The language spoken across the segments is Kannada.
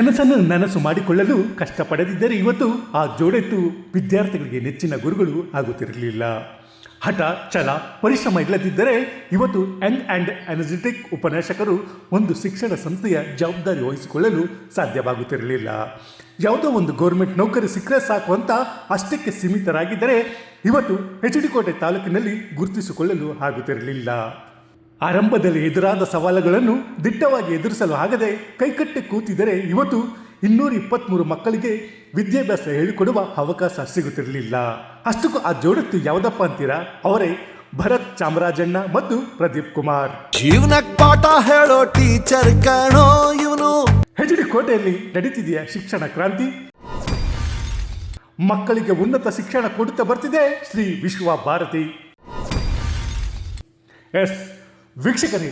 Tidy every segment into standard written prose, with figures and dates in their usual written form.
ಕನಸನ್ನು ನನಸು ಮಾಡಿಕೊಳ್ಳಲು ಕಷ್ಟಪಡದಿದ್ದರೆ ಇವತ್ತು ಆ ಜೋಡೆತ್ತು ವಿದ್ಯಾರ್ಥಿಗಳಿಗೆ ನೆಚ್ಚಿನ ಗುರುಗಳು ಆಗುತ್ತಿರಲಿಲ್ಲ. ಹಠ, ಛಲ, ಪರಿಶ್ರಮ ಇಲ್ಲದಿದ್ದರೆ ಇವತ್ತು ಯಂಗ್ ಆ್ಯಂಡ್ ಎನರ್ಜೆಟಿಕ್ ಉಪನ್ಯಾಸಕರು ಒಂದು ಶಿಕ್ಷಣ ಸಂಸ್ಥೆಯ ಜವಾಬ್ದಾರಿ ವಹಿಸಿಕೊಳ್ಳಲು ಸಾಧ್ಯವಾಗುತ್ತಿರಲಿಲ್ಲ. ಯಾವುದೋ ಒಂದು ಗೌರ್ಮೆಂಟ್ ನೌಕರಿ ಸಿಕ್ಕರೆ ಸಾಕು ಅಂತ ಅಷ್ಟಕ್ಕೆ ಸೀಮಿತರಾಗಿದ್ದರೆ ಇವತ್ತು ಎಚ್.ಡಿ. ಕೋಟೆ ತಾಲೂಕಿನಲ್ಲಿ ಗುರುತಿಸಿಕೊಳ್ಳಲು ಆಗುತ್ತಿರಲಿಲ್ಲ. ಆರಂಭದಲ್ಲಿ ಎದುರಾದ ಸವಾಲುಗಳನ್ನು ದಿಟ್ಟವಾಗಿ ಎದುರಿಸಲು ಆಗದೆ ಕೈಕಟ್ಟಿ ಕೂತಿದ್ದರೆ ಇವತ್ತು 223 ಮಕ್ಕಳಿಗೆ ವಿದ್ಯಾಭ್ಯಾಸ ಹೇಳಿಕೊಡುವ ಅವಕಾಶ ಸಿಗುತ್ತಿರಲಿಲ್ಲ. ಅಷ್ಟಕ್ಕೂ ಆ ಜೋಡತ್ತು ಯಾವುದಪ್ಪ ಅಂತೀರಾ? ಅವರೇ ಭರತ್ ಚಾಮರಾಜಣ್ಣ ಮತ್ತು ಪ್ರದೀಪ್ ಕುಮಾರ್. ಜೀವನಕ್ಕೆ ಪಾಠ ಹೇಳೋ ಟೀಚರ್ ಕಾಣೋ ಇವನು. ಎಚ್.ಡಿ. ಕೋಟೆಯಲ್ಲಿ ನಡೀತಿದೆಯಾ ಶಿಕ್ಷಣ ಕ್ರಾಂತಿ? ಮಕ್ಕಳಿಗೆ ಉನ್ನತ ಶಿಕ್ಷಣ ಕೊಡುತ್ತಾ ಬರ್ತಿದೆ ಶ್ರೀ ವಿಶ್ವ ಭಾರತಿ. ಎಸ್ ವೀಕ್ಷಕರೇ,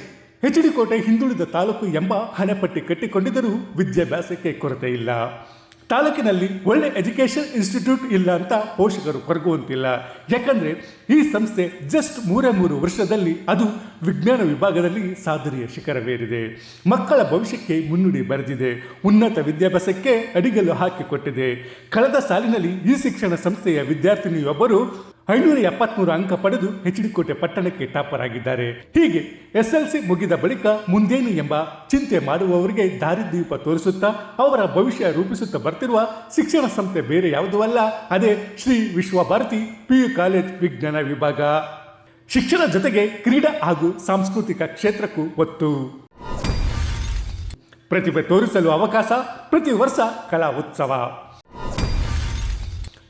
ಎಚ್.ಡಿ. ಕೋಟೆ ಹಿಂದುಳಿದ ತಾಲೂಕು ಎಂಬ ಹಣೆಪಟ್ಟಿ ಕಟ್ಟಿಕೊಂಡಿದ್ದರೂ ವಿದ್ಯಾಭ್ಯಾಸಕ್ಕೆ ಕೊರತೆ ಇಲ್ಲ. ತಾಲೂಕಿನಲ್ಲಿ ಒಳ್ಳೆ ಎಜುಕೇಷನ್ ಇನ್ಸ್ಟಿಟ್ಯೂಟ್ ಇಲ್ಲ ಅಂತ ಪೋಷಕರು ಕೊರಗುವಂತಿಲ್ಲ. ಯಾಕಂದರೆ ಈ ಸಂಸ್ಥೆ ಜಸ್ಟ್ 3 ವರ್ಷದಲ್ಲಿ ಅದು ವಿಜ್ಞಾನ ವಿಭಾಗದಲ್ಲಿ ಸಾಧನೆಯ ಶಿಖರವೇರಿದೆ. ಮಕ್ಕಳ ಭವಿಷ್ಯಕ್ಕೆ ಮುನ್ನುಡಿ ಬರೆದಿದೆ. ಉನ್ನತ ವಿದ್ಯಾಭ್ಯಾಸಕ್ಕೆ ಅಡಿಗಲ್ಲು ಹಾಕಿಕೊಟ್ಟಿದೆ. ಕಳೆದ ಸಾಲಿನಲ್ಲಿ ಈ ಶಿಕ್ಷಣ ಸಂಸ್ಥೆಯ ವಿದ್ಯಾರ್ಥಿನಿಯೊಬ್ಬರು 573 ಅಂಕ ಪಡೆದು ಎಚ್.ಡಿ. ಕೋಟೆ ಪಟ್ಟಣಕ್ಕೆ ಟಾಪರ್ ಆಗಿದ್ದಾರೆ. ಹೀಗೆ SLC ಮುಗಿದ ಬಳಿಕ ಮುಂದೇನು ಎಂಬ ಚಿಂತೆ ಮಾಡುವವರಿಗೆ ದಾರಿದೀಪ ತೋರಿಸುತ್ತಾ ಅವರ ಭವಿಷ್ಯ ರೂಪಿಸುತ್ತಾ ಬರ್ತಿರುವ ಶಿಕ್ಷಣ ಸಂಸ್ಥೆ ಬೇರೆ ಯಾವುದೂ ಅಲ್ಲ, ಅದೇ ಶ್ರೀ ವಿಶ್ವಭಾರತಿ PU ಕಾಲೇಜ್ ವಿಜ್ಞಾನ ವಿಭಾಗ. ಶಿಕ್ಷಣ ಜೊತೆಗೆ ಕ್ರೀಡಾ ಹಾಗೂ ಸಾಂಸ್ಕೃತಿಕ ಕ್ಷೇತ್ರಕ್ಕೂ ಒತ್ತು. ಪ್ರತಿಭೆ ತೋರಿಸಲು ಅವಕಾಶ, ಪ್ರತಿ ವರ್ಷ ಕಲಾ ಉತ್ಸವ.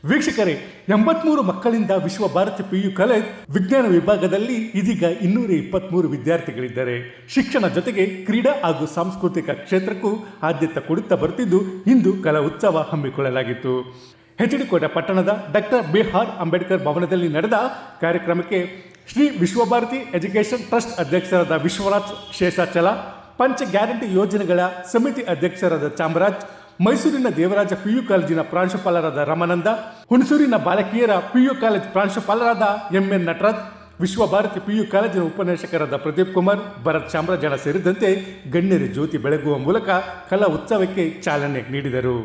ವೀಕ್ಷಕರೇ, 83 ಮಕ್ಕಳಿಂದ ವಿಶ್ವಭಾರತಿ PU ಕಾಲೇಜ್ ವಿಜ್ಞಾನ ವಿಭಾಗದಲ್ಲಿ ಇದೀಗ 223 ವಿದ್ಯಾರ್ಥಿಗಳಿದ್ದಾರೆ. ಶಿಕ್ಷಣ ಜೊತೆಗೆ ಕ್ರೀಡಾ ಹಾಗೂ ಸಾಂಸ್ಕೃತಿಕ ಕ್ಷೇತ್ರಕ್ಕೂ ಆದ್ಯತೆ ಕೊಡುತ್ತಾ ಬರ್ತಿದ್ದು ಇಂದು ಕಲಾ ಉತ್ಸವ ಹಮ್ಮಿಕೊಳ್ಳಲಾಗಿತ್ತು. ಎಚ್.ಡಿ. ಕೋಟೆ ಪಟ್ಟಣದ ಡಾಕ್ಟರ್ B.R. ಅಂಬೇಡ್ಕರ್ ಭವನದಲ್ಲಿ ನಡೆದ ಕಾರ್ಯಕ್ರಮಕ್ಕೆ ಶ್ರೀ ವಿಶ್ವಭಾರತಿ ಎಜುಕೇಷನ್ ಟ್ರಸ್ಟ್ ಅಧ್ಯಕ್ಷರಾದ ವಿಶ್ವರಾಜ್ ಶೇಷಾಚಲ, ಪಂಚ ಗ್ಯಾರಂಟಿ ಯೋಜನೆಗಳ ಸಮಿತಿ ಅಧ್ಯಕ್ಷರಾದ ಚಾಮರಾಜ್, ಮೈಸೂರಿನ ದೇವರಾಜ PU ಕಾಲೇಜಿನ ಪ್ರಾಂಶುಪಾಲರಾದ ರಾಮಾನಂದ, ಹುಣಸೂರಿನ ಬಾಲಕಿಯರ PU ಕಾಲೇಜ್ ಪ್ರಾಂಶುಪಾಲರಾದ MN ನಟರಾಜ್, ವಿಶ್ವಭಾರತಿ PU ಕಾಲೇಜಿನ ಉಪನ್ಯಾಸಕರಾದ ಪ್ರದೀಪ್ ಕುಮಾರ್, ಭರತ್ ಚಾಮರಾಜಣ್ಣ ಸೇರಿದಂತೆ ಗಣ್ಯರು ಜ್ಯೋತಿ ಬೆಳಗುವ ಮೂಲಕ ಕಲಾ ಉತ್ಸವಕ್ಕೆ ಚಾಲನೆ ನೀಡಿದರು.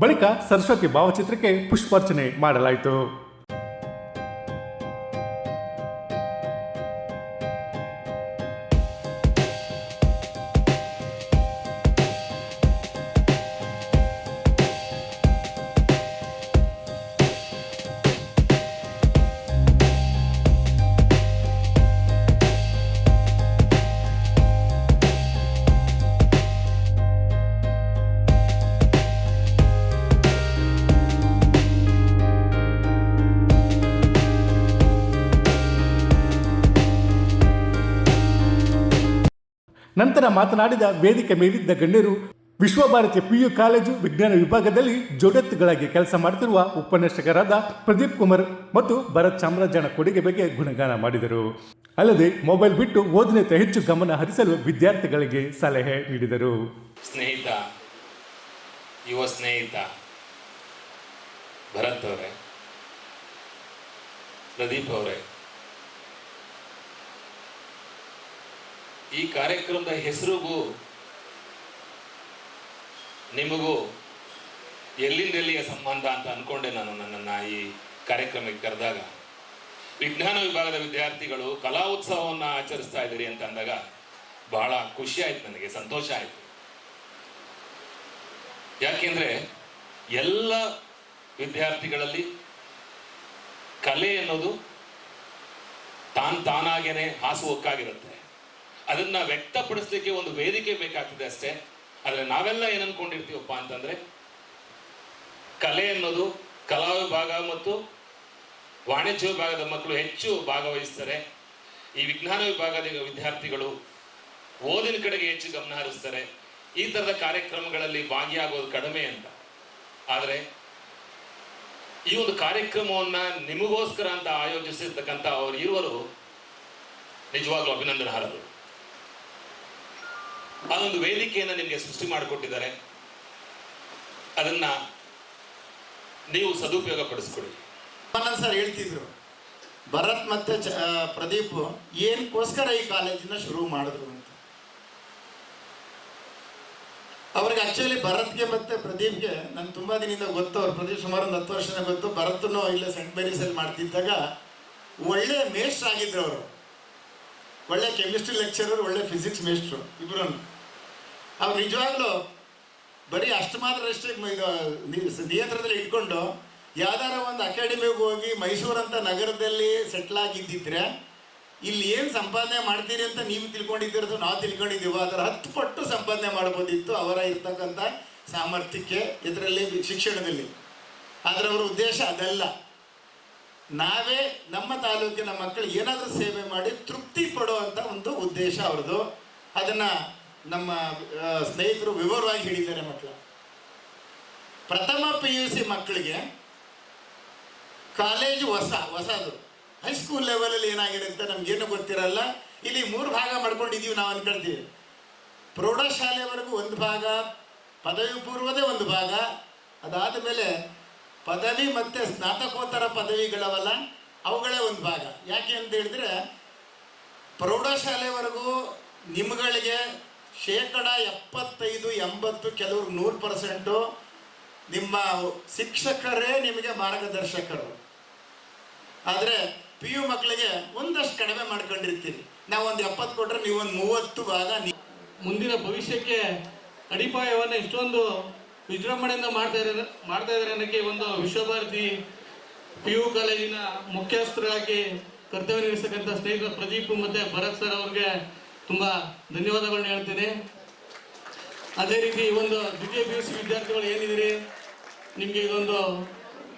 ಬಳಿಕ ಸರಸ್ವತಿ ಭಾವಚಿತ್ರಕ್ಕೆ ಪುಷ್ಪಾರ್ಚನೆ ಮಾಡಲಾಯಿತು. ನಂತರ ಮಾತನಾಡಿದ ವೇದಿಕೆ ಮೇಲಿದ್ದ ಗಣ್ಯರು ವಿಶ್ವಭಾರತಿ PU ಕಾಲೇಜು ವಿಜ್ಞಾನ ವಿಭಾಗದಲ್ಲಿ ಜೋಡೆತ್ತುಗಳಾಗಿ ಕೆಲಸ ಮಾಡುತ್ತಿರುವ ಉಪನ್ಯಾಸಕರಾದ ಪ್ರದೀಪ್ ಕುಮಾರ್ ಮತ್ತು ಭರತ್ ಚಾಮರಾಜಣ್ಣ ಕೊಡುಗೆ ಬಗ್ಗೆ ಗುಣಗಾನ ಮಾಡಿದರು. ಅಲ್ಲದೆ ಮೊಬೈಲ್ ಬಿಟ್ಟು ಓದಿನತ್ತ ಹೆಚ್ಚು ಗಮನ ಹರಿಸಲು ವಿದ್ಯಾರ್ಥಿಗಳಿಗೆ ಸಲಹೆ ನೀಡಿದರು. ಯುವ ಸ್ನೇಹಿತ ಭರತ್ ಅವರೇ, ಪ್ರದೀಪ್ ಅವರೇ, ಈ ಕಾರ್ಯಕ್ರಮದ ಹೆಸರಿಗೂ ನಿಮಗೂ ಎಲ್ಲಿಂದೆಲ್ಲಿಯ ಸಂಬಂಧ ಅಂತ ಅಂದ್ಕೊಂಡೆ ನಾನು ನನ್ನನ್ನು ಈ ಕಾರ್ಯಕ್ರಮಕ್ಕೆ ಕರೆದಾಗ. ವಿಜ್ಞಾನ ವಿಭಾಗದ ವಿದ್ಯಾರ್ಥಿಗಳು ಕಲಾ ಉತ್ಸವವನ್ನು ಆಚರಿಸ್ತಾ ಇದ್ದೀರಿ ಅಂತ ಅಂದಾಗ ಬಹಳ ಖುಷಿ ಆಯ್ತು, ನನಗೆ ಸಂತೋಷ ಆಯಿತು. ಯಾಕೆಂದರೆ ಎಲ್ಲ ವಿದ್ಯಾರ್ಥಿಗಳಲ್ಲಿ ಕಲೆ ಅನ್ನೋದು ತಾನಾಗೇನೆ ಹಾಸುಹೊಕ್ಕಾಗಿರುತ್ತೆ. ಅದನ್ನ ವ್ಯಕ್ತಪಡಿಸ್ಲಿಕ್ಕೆ ಒಂದು ವೇದಿಕೆ ಬೇಕಾಗ್ತದೆ ಅಷ್ಟೇ. ಆದರೆ ನಾವೆಲ್ಲ ಏನು ಅನ್ಕೊಂಡಿರ್ತೀವಪ್ಪ ಅಂತಂದ್ರೆ, ಕಲೆ ಅನ್ನೋದು ಕಲಾ ವಿಭಾಗ ಮತ್ತು ವಾಣಿಜ್ಯ ವಿಭಾಗದ ಮಕ್ಕಳು ಹೆಚ್ಚು ಭಾಗವಹಿಸ್ತಾರೆ, ಈ ವಿಜ್ಞಾನ ವಿಭಾಗದ ವಿದ್ಯಾರ್ಥಿಗಳು ಓದಿನ ಕಡೆಗೆ ಹೆಚ್ಚು ಗಮನ ಹರಿಸ್ತಾರೆ, ಈ ಥರದ ಕಾರ್ಯಕ್ರಮಗಳಲ್ಲಿ ಭಾಗಿಯಾಗೋದು ಕಡಿಮೆ ಅಂತ. ಆದರೆ ಈ ಒಂದು ಕಾರ್ಯಕ್ರಮವನ್ನ ನಿಮಗೋಸ್ಕರ ಅಂತ ಆಯೋಜಿಸಿರ್ತಕ್ಕಂಥ ಅವರು ಇರುವರು ನಿಜವಾಗ್ಲೂ ಅಭಿನಂದನಾರ್ಹರು. ಅದೊಂದು ವೇದಿಕೆಯನ್ನು ನಿಮಗೆ ಸೃಷ್ಟಿ ಮಾಡಿಕೊಟ್ಟಿದ್ದಾರೆ, ಅದನ್ನ ನೀವು ಸದುಪಯೋಗ ಪಡಿಸ್ಕೊಳ್ಳಿ. ಸರ್ ಹೇಳ್ತಿದ್ರು, ಭರತ್ ಮತ್ತೆ ಪ್ರದೀಪ್ ಏನಕ್ಕೋಸ್ಕರ ಈ ಕಾಲೇಜಿನ ಶುರು ಮಾಡಿದ್ರು ಅಂತ. ಅವ್ರಿಗೆ ಆಕ್ಚುಲಿ ಭರತ್ಗೆ ಮತ್ತೆ ಪ್ರದೀಪ್ಗೆ ನಾನು ತುಂಬಾ ದಿನದಿಂದ ಗೊತ್ತು. ಅವ್ರು ಪ್ರದೀಪ್ ಸುಮಾರು ಒಂದು 10 ವರ್ಷದಿಂದ ಗೊತ್ತು. ಭರತ್ನು ಇಲ್ಲೇ ಸೆಂಟ್ ಮೇರೀಸಲ್ಲಿ ಮಾಡ್ತಿದ್ದಾಗ ಒಳ್ಳೆ ಮೇಸ್ಟ್ರ್ ಆಗಿದ್ರು ಅವರು. ಒಳ್ಳೆ ಕೆಮಿಸ್ಟ್ರಿ ಲೆಕ್ಚರರ್, ಒಳ್ಳೆ ಫಿಸಿಕ್ಸ್ ಮೇಸ್ಟ್ರು ಇಬ್ರು. ಅವ್ರು ನಿಜವಾಗ್ಲೂ ಬರೀ ಅಷ್ಟು ಮಾತ್ರ ಅಷ್ಟೇ ನಿಯಂತ್ರಣದಲ್ಲಿ ಇಟ್ಕೊಂಡು ಯಾವ್ದಾರ ಒಂದು ಅಕಾಡೆಮಿಗೆ ಹೋಗಿ ಮೈಸೂರಂತ ನಗರದಲ್ಲಿ ಸೆಟ್ಲ್ ಆಗಿದ್ದಿದ್ರೆ ಇಲ್ಲಿ ಏನು ಸಂಪಾದನೆ ಮಾಡ್ತೀರಿ ಅಂತ ನೀವು ತಿಳ್ಕೊಂಡಿದ್ದೀರದು ನಾವು ತಿಳ್ಕೊಂಡಿದ್ದೀವೋ ಅದರ 10 ಪಟ್ಟು ಸಂಪಾದನೆ ಮಾಡ್ಬೋದಿತ್ತು ಅವರ ಇರ್ತಕ್ಕಂಥ ಸಾಮರ್ಥ್ಯಕ್ಕೆ ಇದರಲ್ಲಿ ಶಿಕ್ಷಣದಲ್ಲಿ. ಆದರೆ ಅವರ ಉದ್ದೇಶ ಅದಲ್ಲ. ನಾವೇ ನಮ್ಮ ತಾಲೂಕಿನ ಮಕ್ಕಳು ಏನಾದರೂ ಸೇವೆ ಮಾಡಿ ತೃಪ್ತಿ ಪಡುವಂಥ ಒಂದು ಉದ್ದೇಶ ಅವ್ರದ್ದು. ಅದನ್ನು ನಮ್ಮ ಸ್ನೇಹಿತರು ವಿವರವಾಗಿ ಹೇಳಿದ್ದಾರೆ. ಮಕ್ಕಳು ಪ್ರಥಮ PUC ಮಕ್ಕಳಿಗೆ ಕಾಲೇಜು ಹೊಸದು. ಹೈಸ್ಕೂಲ್ ಲೆವೆಲಲ್ಲಿ ಏನಾಗಿರುತ್ತೆ ನಮ್ಗೇನು ಗೊತ್ತಿರಲ್ಲ. ಇಲ್ಲಿ 3 ಭಾಗ ಮಾಡ್ಕೊಂಡಿದ್ದೀವಿ ನಾವು ಅನ್ಕೊಳ್ತೀವಿ. ಪ್ರೌಢಶಾಲೆವರೆಗೂ ಒಂದು ಭಾಗ, ಪದವಿ ಪೂರ್ವದೇ ಒಂದು ಭಾಗ, ಅದಾದ ಮೇಲೆ ಪದವಿ ಮತ್ತು ಸ್ನಾತಕೋತ್ತರ ಪದವಿಗಳವಲ್ಲ ಅವುಗಳೇ ಒಂದು ಭಾಗ. ಯಾಕೆ ಅಂತ ಹೇಳಿದ್ರೆ ಪ್ರೌಢಶಾಲೆವರೆಗೂ ನಿಮ್ಗಳಿಗೆ 75-80 ಕೆಲವರು 100% ನಿಮ್ಮ ಶಿಕ್ಷಕರೇ ನಿಮಗೆ ಮಾರ್ಗದರ್ಶಕರು. ಆದರೆ PU ಮಕ್ಕಳಿಗೆ ಒಂದಷ್ಟು ಕಡಿಮೆ ಮಾಡ್ಕೊಂಡಿರ್ತೀರಿ. ನಾವು ಒಂದು 70 ಕೊಟ್ಟರೆ ನೀವು ಒಂದು 30 ಭಾಗ. ಮುಂದಿನ ಭವಿಷ್ಯಕ್ಕೆ ಅಡಿಪಾಯವನ್ನು ಇಷ್ಟೊಂದು ವಿಜೃಂಭಣೆಯಿಂದ ಮಾಡ್ತಾ ಇದ್ದಾರೆ ಅನ್ನೋಕ್ಕೆ ಒಂದು ವಿಶ್ವಭಾರತಿ PU ಕಾಲೇಜಿನ ಮುಖ್ಯಸ್ಥರಾಗಿ ಕರ್ತವ್ಯ ನಿರ್ವಹಿಸತಕ್ಕಂಥ ಸ್ನೇಹಿತರು ಪ್ರದೀಪ್ ಮತ್ತು ಭರತ್ ಸರ್ ಅವ್ರಿಗೆ ತುಂಬ ಧನ್ಯವಾದಗಳನ್ನ ಹೇಳ್ತೀನಿ. ಅದೇ ರೀತಿ ಈ ಒಂದು ದ್ವಿತೀಯ PUC ವಿದ್ಯಾರ್ಥಿಗಳು ಏನಿದ್ದೀರಿ, ನಿಮಗೆ ಇದೊಂದು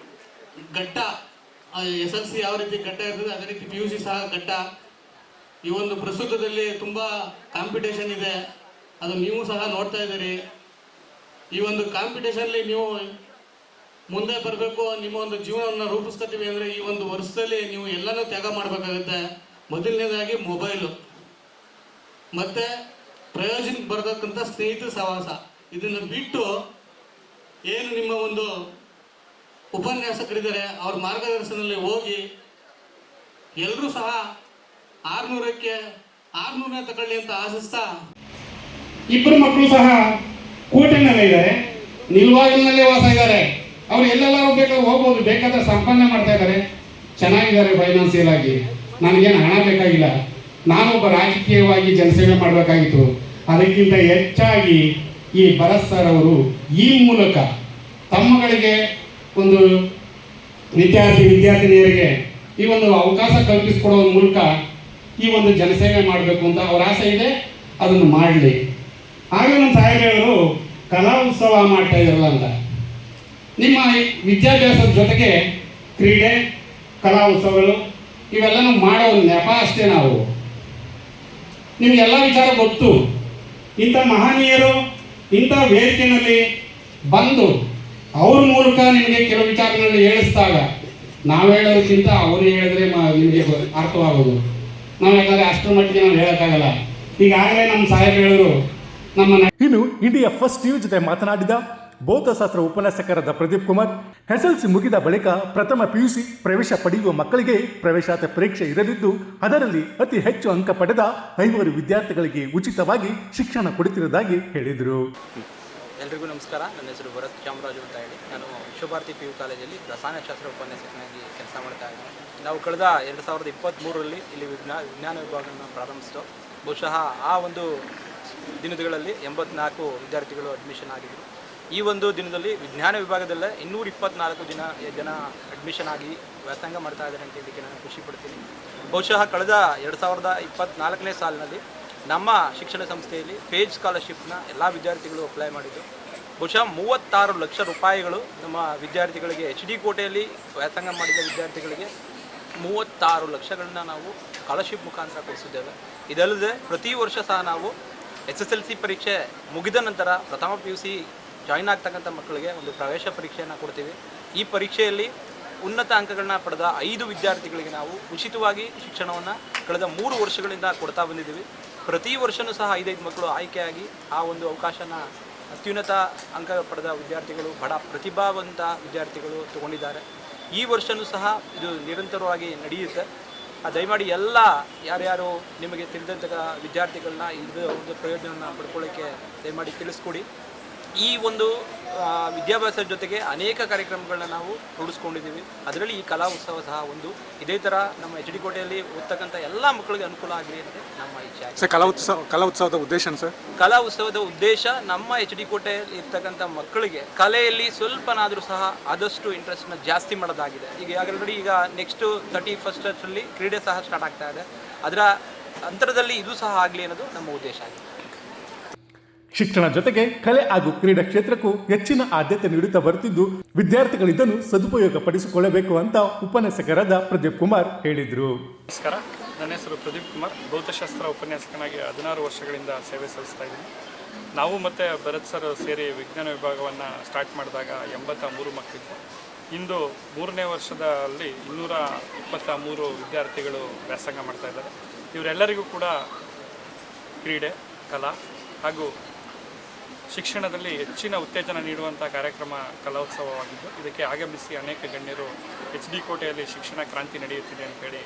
ಘಟ್ಟ, SLC ಯಾವ ರೀತಿ ಘಟ್ಟ ಇರ್ತದೆ ಅದೇ ರೀತಿ PUC ಸಹ ಘಟ್ಟ. ಈ ಒಂದು ಪ್ರಸ್ತುತದಲ್ಲಿ ತುಂಬ ಕಾಂಪಿಟೇಷನ್ ಇದೆ, ಅದು ನೀವು ಸಹ ನೋಡ್ತಾ ಇದ್ದೀರಿ. ಈ ಒಂದು ಕಾಂಪಿಟೇಷನ್ಲಿ ನೀವು ಮುಂದೆ ಬರಬೇಕು, ನಿಮ್ಮ ಒಂದು ಜೀವನವನ್ನು ರೂಪಿಸ್ಕೊತೀವಿ ಅಂದರೆ ಈ ಒಂದು ವರ್ಷದಲ್ಲಿ ನೀವು ಎಲ್ಲನೂ ತ್ಯಾಗ ಮಾಡಬೇಕಾಗುತ್ತೆ. ಮೊದಲನೇದಾಗಿ ಮೊಬೈಲು ಮತ್ತು ಪ್ರಯೋಜನಕ್ಕೆ ಬರತಕ್ಕಂಥ ಸ್ನೇಹಿತರ ಸಹವಾಸ, ಇದನ್ನು ಬಿಟ್ಟು ಏನು ನಿಮ್ಮ ಒಂದು ಉಪನ್ಯಾಸಕರಿದ್ದಾರೆ ಅವ್ರ ಮಾರ್ಗದರ್ಶನದಲ್ಲಿ ಹೋಗಿ ಎಲ್ಲರೂ ಸಹ 600ಕ್ಕೆ 600ನೇ ತಗೊಳ್ಳಿ ಅಂತ ಆಶಿಸ್ತಾ. ಇಬ್ಬರು ಮಕ್ಕಳು ಸಹ ಕೋಟೆನಲ್ಲೇ ಇದ್ದಾರೆ, ನಿಲ್ವಾಗಲ್ನಲ್ಲೇ ವಾಸ ಇದ್ದಾರೆ. ಅವ್ರು ಎಲ್ಲೆಲ್ಲರೂ ಬೇಕಾದ್ರೆ ಹೋಗ್ಬೋದು, ಬೇಕಾದ್ರೆ ಸಂಪಾದನೆ ಮಾಡ್ತಾ ಇದ್ದಾರೆ, ಚೆನ್ನಾಗಿದ್ದಾರೆ ಫೈನಾನ್ಸಿಯಲ್ ಆಗಿ. ನನಗೇನು ಹಣ ಬೇಕಾಗಿಲ್ಲ, ನಾನೊಬ್ಬ ರಾಜಕೀಯವಾಗಿ ಜನಸೇವೆ ಮಾಡಬೇಕಾಗಿತ್ತು. ಅದಕ್ಕಿಂತ ಹೆಚ್ಚಾಗಿ ಈ ಭರತ್ ಸರ್ ಅವರು ಈ ಮೂಲಕ ತಮ್ಮಗಳಿಗೆ ಒಂದು ವಿದ್ಯಾರ್ಥಿನಿಯರಿಗೆ ಈ ಒಂದು ಅವಕಾಶ ಕಲ್ಪಿಸಿಕೊಡೋ ಮೂಲಕ ಈ ಒಂದು ಜನಸೇವೆ ಮಾಡಬೇಕು ಅಂತ ಅವರ ಆಸೆ ಇದೆ, ಅದನ್ನು ಮಾಡಲಿ. ಹಾಗೆ ನಮ್ಮ ಸಾಹೇಬರು ಕಲಾ ಉತ್ಸವ ಮಾಡ್ತಾ ಇದ್ದಾರಲ್ಲ ಅಂತ, ನಿಮ್ಮ ವಿದ್ಯಾಭ್ಯಾಸದ ಜೊತೆಗೆ ಕ್ರೀಡೆ, ಕಲಾ ಉತ್ಸವಗಳು ಇವೆಲ್ಲನೂ ಮಾಡೋ ನೆಪ ಅಷ್ಟೇ. ನಾವು ನಿಮಗೆಲ್ಲ ವಿಚಾರ ಗೊತ್ತು. ಇಂಥ ಮಹನೀಯರು ಇಂಥ ವೇದಿಕೆಯಲ್ಲಿ ಬಂದು ಅವ್ರ ಮೂಲಕ ನಿಮಗೆ ಕೆಲವು ವಿಚಾರಗಳನ್ನು ಹೇಳಿಸಿದಾಗ ನಾವು ಹೇಳೋದಕ್ಕಿಂತ ಅವರು ಹೇಳಿದ್ರೆ ನಿಮಗೆ ಅರ್ಥವಾಗೋದು. ನಾವು ಯಾಕಂದರೆ ಅಷ್ಟರ ಮಟ್ಟಿಗೆ ನಾವು ಹೇಳೋಕ್ಕಾಗಲ್ಲ. ಈಗಾಗಲೇ ನಮ್ಮ ಸಾಹೇಬ್ ಹೇಳಿದ್ರು ನಮ್ಮನ್ನು. ಇನ್ನು ಇಂಡಿಯಾ ಫಸ್ಟ್ ಟಿವಿ ಜೊತೆ ಮಾತನಾಡಿದ ಭೌತಶಾಸ್ತ್ರ ಉಪನ್ಯಾಸಕರಾದ ಪ್ರದೀಪ್ ಕುಮಾರ್, SLC ಮುಗಿದ ಬಳಿಕ ಪ್ರಥಮ PUC ಪ್ರವೇಶ ಪಡೆಯುವ ಮಕ್ಕಳಿಗೆ ಪ್ರವೇಶಾತಿ ಪರೀಕ್ಷೆ ಇರಲಿದ್ದು ಅದರಲ್ಲಿ ಅತಿ ಹೆಚ್ಚು ಅಂಕ ಪಡೆದ 5 ವಿದ್ಯಾರ್ಥಿಗಳಿಗೆ ಉಚಿತವಾಗಿ ಶಿಕ್ಷಣ ಕೊಡುತ್ತಿರುವುದಾಗಿ ಹೇಳಿದರು. ಎಲ್ರಿಗೂ ನಮಸ್ಕಾರ. ನನ್ನ ಹೆಸರು ಭರತ್ ಚಾಮರಾಜು ಅಂತ ಹೇಳಿ ನಾನು ವಿಶ್ವಭಾರತಿ PU ಕಾಲೇಜಲ್ಲಿ ರಸಾಯನಶಾಸ್ತ್ರ ಉಪನ್ಯಾಸಕನಾಗಿ ಕೆಲಸ ಮಾಡ್ತಾ ಇದ್ದೀನಿ. ನಾವು ಕಳೆದ 2023ರಲ್ಲಿ ಇಲ್ಲಿ ವಿಜ್ಞಾನ ವಿಭಾಗವನ್ನು ಪ್ರಾರಂಭಿಸಿತು. ಬಹುಶಃ ಆ ಒಂದು ದಿನಗಳಲ್ಲಿ 84 ವಿದ್ಯಾರ್ಥಿಗಳು ಅಡ್ಮಿಷನ್ ಆಗಿದ್ದರು. ಈ ಒಂದು ದಿನದಲ್ಲಿ ವಿಜ್ಞಾನ ವಿಭಾಗದಲ್ಲೇ 224 ಜನ ಅಡ್ಮಿಷನ್ ಆಗಿ ವ್ಯಾಸಂಗ ಮಾಡ್ತಾ ಇದ್ದಾರೆ ಅಂತ ಹೇಳಲಿಕ್ಕೆ ನಾನು ಖುಷಿ ಪಡ್ತೀನಿ. ಬಹುಶಃ ಕಳೆದ 2024ನೇ ಸಾಲಿನಲ್ಲಿ ನಮ್ಮ ಶಿಕ್ಷಣ ಸಂಸ್ಥೆಯಲ್ಲಿ ಪೇಜ್ ಸ್ಕಾಲರ್ಶಿಪ್ನ ಎಲ್ಲ ವಿದ್ಯಾರ್ಥಿಗಳು ಅಪ್ಲೈ ಮಾಡಿದ್ದು. ಬಹುಶಃ 36 ಲಕ್ಷ ರೂಪಾಯಿಗಳು ನಮ್ಮ ವಿದ್ಯಾರ್ಥಿಗಳಿಗೆ HD ಕೋಟೆಯಲ್ಲಿ ವ್ಯಾಸಂಗ ಮಾಡಿದ ವಿದ್ಯಾರ್ಥಿಗಳಿಗೆ 36 ಲಕ್ಷಗಳನ್ನ ನಾವು ಸ್ಕಾಲರ್ಶಿಪ್ ಮುಖಾಂತರ ಕೊಡಿಸಿದ್ದೇವೆ. ಇದಲ್ಲದೆ ಪ್ರತಿ ವರ್ಷ ಸಹ ನಾವು SSLC ಪರೀಕ್ಷೆ ಮುಗಿದ ನಂತರ ಪ್ರಥಮ PUC ಜಾಯಿನ್ ಆಗ್ತಕ್ಕಂಥ ಮಕ್ಕಳಿಗೆ ಒಂದು ಪ್ರವೇಶ ಪರೀಕ್ಷೆಯನ್ನು ಕೊಡ್ತೀವಿ. ಈ ಪರೀಕ್ಷೆಯಲ್ಲಿ ಉನ್ನತ ಅಂಕಗಳನ್ನ ಪಡೆದ 5 ವಿದ್ಯಾರ್ಥಿಗಳಿಗೆ ನಾವು ಉಚಿತವಾಗಿ ಶಿಕ್ಷಣವನ್ನು ಕಳೆದ 3 ವರ್ಷಗಳಿಂದ ಕೊಡ್ತಾ ಬಂದಿದ್ದೀವಿ. ಪ್ರತಿ ವರ್ಷವೂ ಸಹ 5 ಮಕ್ಕಳು ಆಯ್ಕೆಯಾಗಿ ಆ ಒಂದು ಅವಕಾಶನ ಅತ್ಯುನ್ನತ ಅಂಕ ಪಡೆದ ವಿದ್ಯಾರ್ಥಿಗಳು, ಬಡ ಪ್ರತಿಭಾವಂತ ವಿದ್ಯಾರ್ಥಿಗಳು ತಗೊಂಡಿದ್ದಾರೆ. ಈ ವರ್ಷವೂ ಸಹ ಇದು ನಿರಂತರವಾಗಿ ನಡೆಯುತ್ತೆ. ದಯಮಾಡಿ ಎಲ್ಲ ಯಾರ್ಯಾರು ನಿಮಗೆ ತಿಳಿದಂಥ ವಿದ್ಯಾರ್ಥಿಗಳನ್ನ ಇದರ ಒಂದು ಪ್ರಯೋಜನವನ್ನು ಪಡ್ಕೊಳ್ಳೋಕ್ಕೆ ದಯಮಾಡಿ ತಿಳಿಸ್ಕೊಡಿ. ಈ ಒಂದು ವಿದ್ಯಾಭ್ಯಾಸದ ಜೊತೆಗೆ ಅನೇಕ ಕಾರ್ಯಕ್ರಮಗಳನ್ನ ನಾವು ರೂಢಿಸ್ಕೊಂಡಿದ್ದೀವಿ. ಅದರಲ್ಲಿ ಈ ಕಲಾ ಉತ್ಸವ ಸಹ ಒಂದು. ಇದೇ ಥರ ನಮ್ಮ HD ಕೋಟೆಯಲ್ಲಿ ಓದ್ತಕ್ಕಂಥ ಎಲ್ಲ ಮಕ್ಕಳಿಗೆ ಅನುಕೂಲ ಆಗಲಿ ಅಂತ ನಮ್ಮ ಇಚ್ಛೆ ಆಗಿದೆ. ಸರ್, ಕಲಾ ಉತ್ಸವದ ಉದ್ದೇಶ ಸರ್? ಕಲಾ ಉತ್ಸವದ ಉದ್ದೇಶ ನಮ್ಮ HD ಕೋಟೆಯಲ್ಲಿ ಇರ್ತಕ್ಕಂಥ ಮಕ್ಕಳಿಗೆ ಕಲೆಯಲ್ಲಿ ಸ್ವಲ್ಪನಾದರೂ ಸಹ ಆದಷ್ಟು ಇಂಟ್ರೆಸ್ಟ್ನ ಜಾಸ್ತಿ ಮಾಡೋದಾಗಿದೆ. ಈಗ ಆಲ್ರೆಡಿ ಈಗ ನೆಕ್ಸ್ಟು 31st ಕ್ರೀಡೆ ಸಹ ಸ್ಟಾರ್ಟ್ ಆಗ್ತಾ ಇದೆ. ಅದರ ಅಂತರದಲ್ಲಿ ಇದು ಸಹ ಆಗಲಿ ಅನ್ನೋದು ನಮ್ಮ ಉದ್ದೇಶ ಆಗಿದೆ. ಶಿಕ್ಷಣ ಜೊತೆಗೆ ಕಲೆ ಹಾಗೂ ಕ್ರೀಡಾ ಕ್ಷೇತ್ರಕ್ಕೂ ಹೆಚ್ಚಿನ ಆದ್ಯತೆ ನೀಡುತ್ತಾ ಬರುತ್ತಿದ್ದು ವಿದ್ಯಾರ್ಥಿಗಳು ಇದನ್ನು ಸದುಪಯೋಗ ಪಡಿಸಿಕೊಳ್ಳಬೇಕು ಅಂತ ಉಪನ್ಯಾಸಕರಾದ ಪ್ರದೀಪ್ ಕುಮಾರ್ ಹೇಳಿದರು. ನಮಸ್ಕಾರ, ನನ್ನ ಹೆಸರು ಪ್ರದೀಪ್ ಕುಮಾರ್. ಭೌತಶಾಸ್ತ್ರ ಉಪನ್ಯಾಸಕನಾಗಿ 16 ವರ್ಷಗಳಿಂದ ಸೇವೆ ಸಲ್ಲಿಸ್ತಾ ಇದ್ದೀನಿ. ನಾವು ಮತ್ತು ಭರತ್ ಸರ್ ಸೇರಿ ವಿಜ್ಞಾನ ವಿಭಾಗವನ್ನು ಸ್ಟಾರ್ಟ್ ಮಾಡಿದಾಗ 83 ಮಕ್ಕಳಿದ್ದು, ಇಂದು 3ನೇ ವರ್ಷದಲ್ಲಿ 223 ವಿದ್ಯಾರ್ಥಿಗಳು ವ್ಯಾಸಂಗ ಮಾಡ್ತಾ ಇದ್ದಾರೆ. ಇವರೆಲ್ಲರಿಗೂ ಕೂಡ ಕ್ರೀಡೆ, ಕಲಾ ಹಾಗೂ ಶಿಕ್ಷಣದಲ್ಲಿ ಹೆಚ್ಚಿನ ಉತ್ತೇಜನ ನೀಡುವಂಥ ಕಾರ್ಯಕ್ರಮ ಕಲೋತ್ಸವವಾಗಿದ್ದು, ಇದಕ್ಕೆ ಆಗಮಿಸಿ ಅನೇಕ ಗಣ್ಯರು HD ಕೋಟೆಯಲ್ಲಿ ಶಿಕ್ಷಣ ಕ್ರಾಂತಿ ನಡೆಯುತ್ತಿದೆ ಅಂತೇಳಿ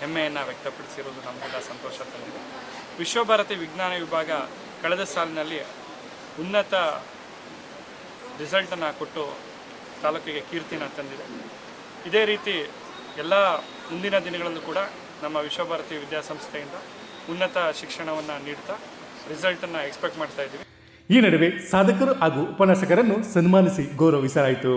ಹೆಮ್ಮೆಯನ್ನು ವ್ಯಕ್ತಪಡಿಸಿರುವುದು ನಮಗೆಲ್ಲ ಸಂತೋಷ ತಂದಿದೆ. ವಿಶ್ವಭಾರತಿ ವಿಜ್ಞಾನ ವಿಭಾಗ ಕಳೆದ ಸಾಲಿನಲ್ಲಿ ಉನ್ನತ ರಿಸಲ್ಟನ್ನು ಕೊಟ್ಟು ತಾಲೂಕಿಗೆ ಕೀರ್ತಿನ ತಂದಿದೆ. ಇದೇ ರೀತಿ ಎಲ್ಲ ಮುಂದಿನ ದಿನಗಳಲ್ಲೂ ಕೂಡ ನಮ್ಮ ವಿಶ್ವಭಾರತಿ ವಿದ್ಯಾಸಂಸ್ಥೆಯಿಂದ ಉನ್ನತ ಶಿಕ್ಷಣವನ್ನು ನೀಡ್ತಾ ರಿಸಲ್ಟನ್ನು ಎಕ್ಸ್ಪೆಕ್ಟ್ ಮಾಡ್ತಾ ಇದ್ದೀವಿ. ಈ ನಡುವೆ ಸಾಧಕರು ಹಾಗೂ ಉಪನ್ಯಾಸಕರನ್ನು ಸನ್ಮಾನಿಸಿ ಗೌರವಿಸಲಾಯಿತು.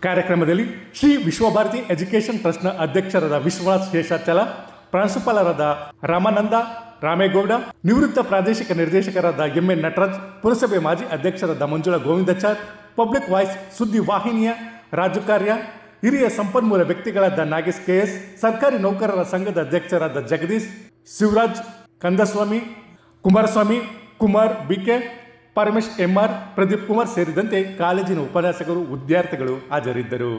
ಕಾರ್ಯಕ್ರಮದಲ್ಲಿ ಶ್ರೀ ವಿಶ್ವಭಾರತಿ ಎಜುಕೇಷನ್ ಟ್ರಸ್ಟ್ನ ಅಧ್ಯಕ್ಷರಾದ ವಿಶ್ವನಾಥ್ ಶೇಷಾಚಲ, ಪ್ರಾಂಶುಪಾಲರಾದ ರಾಮಾನಂದ ರಾಮೇಗೌಡ, ನಿವೃತ್ತ ಪ್ರಾದೇಶಿಕ ನಿರ್ದೇಶಕರಾದ ಎಂ.ಎನ್. ನಟರಾಜ್, ಪುರಸಭೆ ಮಾಜಿ ಅಧ್ಯಕ್ಷರಾದ ಮಂಜುಳಾ ಗೋವಿಂದಾಚಾರ್, ಪಬ್ಲಿಕ್ ವಾಯ್ಸ್ ಸುದ್ದಿ ವಾಹಿನಿಯ ರಾಜು ಕಾರ್ಯ, ಹಿರಿಯ ಸಂಪನ್ಮೂಲ ವ್ಯಕ್ತಿಗಳಾದ ನಾಗೇಶ್ KS, ಸರ್ಕಾರಿ ನೌಕರರ ಸಂಘದ ಅಧ್ಯಕ್ಷರಾದ ಜಗದೀಶ್, ಶಿವರಾಜ್ ಕಂದಸ್ವಾಮಿ, ಕುಮಾರಸ್ವಾಮಿ, ಕುಮಾರ್ BK, ಪರಮೇಶ್ MR, ಪ್ರದೀಪ್ ಕುಮಾರ್ ಸೇರಿದಂತೆ ಕಾಲೇಜಿನ ಉಪನ್ಯಾಸಕರು, ವಿದ್ಯಾರ್ಥಿಗಳು ಹಾಜರಿದ್ದರು.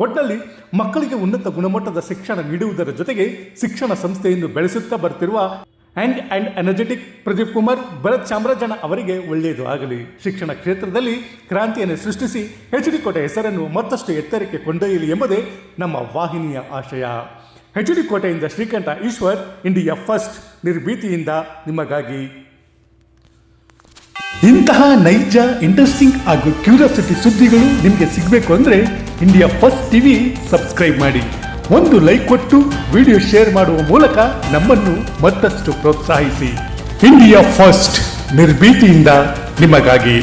ಒಟ್ಟಿನಲ್ಲಿ ಮಕ್ಕಳಿಗೆ ಉನ್ನತ ಗುಣಮಟ್ಟದ ಶಿಕ್ಷಣ ನೀಡುವುದರ ಜೊತೆಗೆ ಶಿಕ್ಷಣ ಸಂಸ್ಥೆಯನ್ನು ಬೆಳೆಸುತ್ತಾ ಬರುತ್ತಿರುವ young and energetic Pradeep Kumar, Bharath Chamarajanna ಅವರಿಗೆ ಒಳ್ಳೆಯದು ಆಗಲಿ. ಶಿಕ್ಷಣ ಕ್ಷೇತ್ರದಲ್ಲಿ ಕ್ರಾಂತಿಯನ್ನು ಸೃಷ್ಟಿಸಿ HD ಕೋಟೆ ಹೆಸರನ್ನು ಮತ್ತಷ್ಟು ಎತ್ತರಕ್ಕೆ ಕೊಂಡೊಯ್ಯಲಿ ಎಂಬುದೇ ನಮ್ಮ ವಾಹಿನಿಯ ಆಶಯ. HD ಕೋಟೆಯಿಂದ ಶ್ರೀಕಂಠ ಈಶ್ವರ್, ಇಂಡಿಯಾ ಫಸ್ಟ್, ನಿರ್ಭೀತಿಯಿಂದ ನಿಮಗಾಗಿ. ಇಂತಹ ನೈಜ, ಇಂಟ್ರೆಸ್ಟಿಂಗ್ ಹಾಗೂ ಕ್ಯೂರಿಯಾಸಿಟಿ ಸುದ್ದಿಗಳು ನಿಮಗೆ ಸಿಗಬೇಕು ಅಂದರೆ ಇಂಡಿಯಾ ಫಸ್ಟ್ TV ಸಬ್ಸ್ಕ್ರೈಬ್ ಮಾಡಿ. ಒಂದು ಲೈಕ್ ಕೊಟ್ಟು ವಿಡಿಯೋ ಶೇರ್ ಮಾಡುವ ಮೂಲಕ ನಮ್ಮನ್ನು ಮತ್ತಷ್ಟು ಪ್ರೋತ್ಸಾಹಿಸಿ. ಇಂಡಿಯಾ ಫಸ್ಟ್, ನಿರ್ಭೀತಿಯಿಂದ ನಿಮಗಾಗಿ.